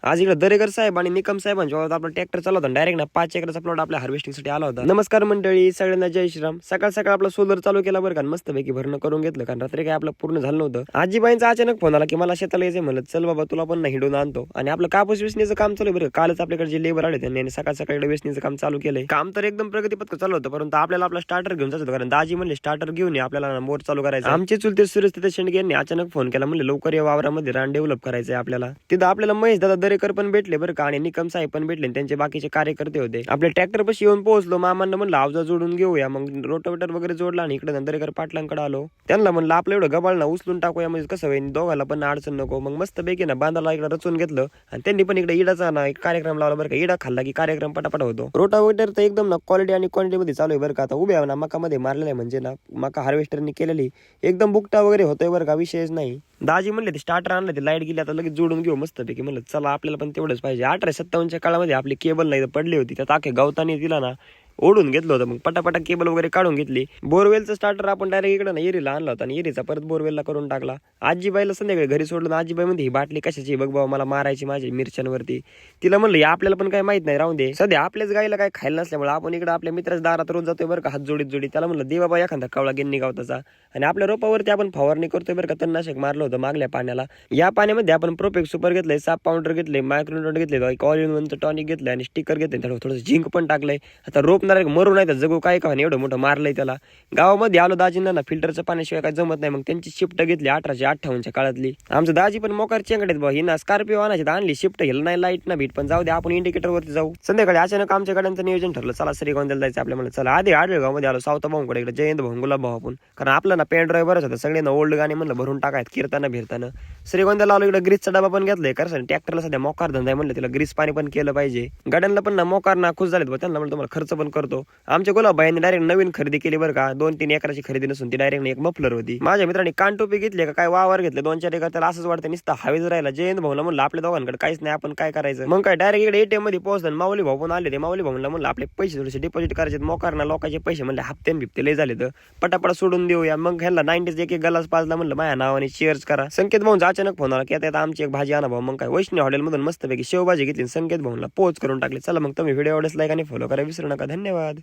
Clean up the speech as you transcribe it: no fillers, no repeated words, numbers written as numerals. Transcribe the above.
आज इकडे दरेकर साहेब आणि निकम साहेबांच्या आपला ट्रॅक्टर चालू होता डायरेक्ट ना 5 एकरचा प्लॉट आपल्या हार्वेस्टिंग साठी आला होता। नमस्कार मंडळी, सगळ्यांना जय श्रीराम। सकाळ सकाळ आपला सोलर चालू केला बरं का, मस्त पैकी भरणं करून घेतलं, कारण रात्री काय आपलं पूर्ण झालं नव्हतं। आजीबाईंचा अचानक फोन आला की मला शेताला यायचं, म्हणलं चल बाबा तुला पण नाही हिडून आणतो। आणि आपलं कापूस वेचणीचं काम चालू बरं, कालच आपल्याकडे जे लेबर आले त्यांनी सकाळ सकाळी वेचणीचं काम चालू केलंय। काम तर एकदम प्रगतीपथ चालू होतं, परंतु आपल्याला आपला स्टार्टर घेऊन जायचं होतं, कारण दाजी म्हणले स्टार्टर घेऊन ये, आपल्याला मोर चालू करायचं। आमचे चुलते सुरेश शेंडगे यांनी अचानक फोन केला, म्हणले लवकर या वावरामध्ये रान डेव्हलप करायचंय आपल्याला। तिथं आपल्याला महेश दादा दरेकर पण भेटले बरं का, आणि निकम साहेब पण भेटले, त्यांचे बाकीचे कार्यकर्ते होते। आपल्या ट्रॅक्टर पाशी येऊन पोहोचलो, मामांना म्हणलं अवजा जोडून घेऊया, मग रोटावेटर वगैरे जोडला आणि इकडे दरेकर पाटलांकडे आलो। त्यांना म्हणलं आपलं एवढं गबाळना उचलून टाकूया, म्हणजे कसं होईल दोघाला पण अडचण नको। मग मस्त पैकी ना बांधाला इकडे रचून घेतलं, आणि त्यांनी पण इकडे इडाचा ना एक कार्यक्रम लावला बरं का। इडा खाल्ला की कार्यक्रम पटापट होतो। रोटावेटर तर एकदम ना क्वालिटी आणि क्वांटिटी मध्ये चालू आहे बरं का। आता उभ्या ना मकामध्ये मारलेला आहे, म्हणजे ना मका हार्वेस्टरनी केलेली एकदम बुकटा वगैरे होतोय बरं का, विषयच नाही। दाजी म्हणले ते स्टार्टर आणलं, ते लाईट गेली, आता लगेच जोडून घेऊ मस्त पैकी। म्हणलं चला आपल्याला पण तेवढंच पाहिजे। 1857च्या काळामध्ये आपली केबल नाही पडली होती, त्यात आखे गवतानी तिला ना ओढून घेतलं होतं, मग पटापटा केबल वगैरे काढून घेतली। बोरवेलचं स्टार्टर आपण डायरेक्ट इकडे ना एरीला आणला होता, आणि एरीचा परत बोरवेलला करून टाकला। आजीबाईला संध्याकाळी घरी सोडलं, आजीबाई म्हणते ही बाटली कशाची बघ बाबा, मला मारायची माझी मिरच्यांवरती। तिला म्हणलं या आपल्याला पण काय माहित नाही, राहून दे, सध्या आपल्याच गाईला काय खायला नसल्यामुळे आपण इकडे आपल्या मित्राच्या दारात रोज जातोय बरं का, हात जोडीत। त्याला म्हणलं दे बाबा एखादा कावळा गिन्नी गावताचा, आणि आपल्या रोपावरती आपण फवारणी करतोय बरं का, तणनाशक मारलं होतं मागल्या पाण्याला। या पाण्यामध्ये आपण प्रोपेक्स सुपर घेतलंय, साप पावडर घेतले, मायक्रोन्यूट्रंट घेतले, ऑल इन वनचं टॉनिक घेतलं, आणि स्टिकर घेतले, थोडं झिंक पण टाकलंय। आता रोपणार मरू नाही तर जगू काय का, एवढं मोठं मारलंय त्याला। गावामध्ये आलो दाजींना ना फिल्टरचं पाण्याशिवाय काय जमत नाही, मग त्यांची शिफ्ट घेतली 1858च्या काळातली। आमचं दाजी पण मोकार चेंगडेत बा, ही ना स्कॉर्पिओ आणायची आणली शिफ्ट, हेल नाही लाईट ना भीट, पण जाऊ दे आपण इंडिकेटर वरती जाऊ। संध्याकाळी अचानक आमच्या गाड्यांचं नियोजन ठरलं, चला श्रीगोंद्याला जायचं आपल्या। म्हणलं चला आधी आडवेगाव मध्ये आलो, सावता भाऊंकडे इकडे जयंत भाऊ गुलाब भाऊ आपण, कारण आपलं ना पेन ड्रायव्हरच होतं, सगळे ना ओल्ड गाणे म्हणलं भरून टाकायत किरताना फिरताना। श्रीगोंद्याला आलो, इकडे ग्रीसचा डबा पण घेतलाय, कारण ट्रॅक्टरला सध्या मोकार धंदा आहे, म्हणलं तिला ग्रीस पाणी पण केलं पाहिजे। गाड्यांना पण ना मोकार ना खुश झालेत, त्यांना म्हणलं तुम्हाला खर्च पण करतो। आमच्या गुलाब भाईंनी डायरेक्ट नवीन खरेदी केली बरं का, 2-3 एकराची खरेदी नसून ती डायरेक्ट एक मफलर होती। माझ्या मित्रांनी कानटोपी घेतली का काय वावर घेतले 2-4 एकर, त्याला असंच वाटतं नुसतं हवेच राहिला। जयंत भाऊला म्हणलं आपल्या दोघांकडे काहीच नाही, आपण काय करायचं। मग काय डायरेक्ट इकडे एटीएम मध्ये पोहोचलं, माऊली भाऊ पण आले, ते माऊली भाऊला म्हणलं आपले पैसे थोडेसे डिपॉझिट करायचे, मोकारना लोकांचे पैसे म्हणले हप्ते बिप्ते लय झाले, तर पटापट सोडून देऊया। मग ह्याला 90s एक गलास पाजला, म्हणलं माझ्या नावाने शेअर्स करा। संकेत भाऊंचा अचानक फोन आला की आता आमची एक भाजी आणा भाऊ। मग काय वैष्णवी हॉटेल मधून मस्त पैकी शेवभाजी घेतली, संकेत भाऊला पोच करून टाकली। चला मग तुम्ही व्हिडिओ आवडल्यास लाईक आणि फॉलो करा विसरू नका। धन्यवाद।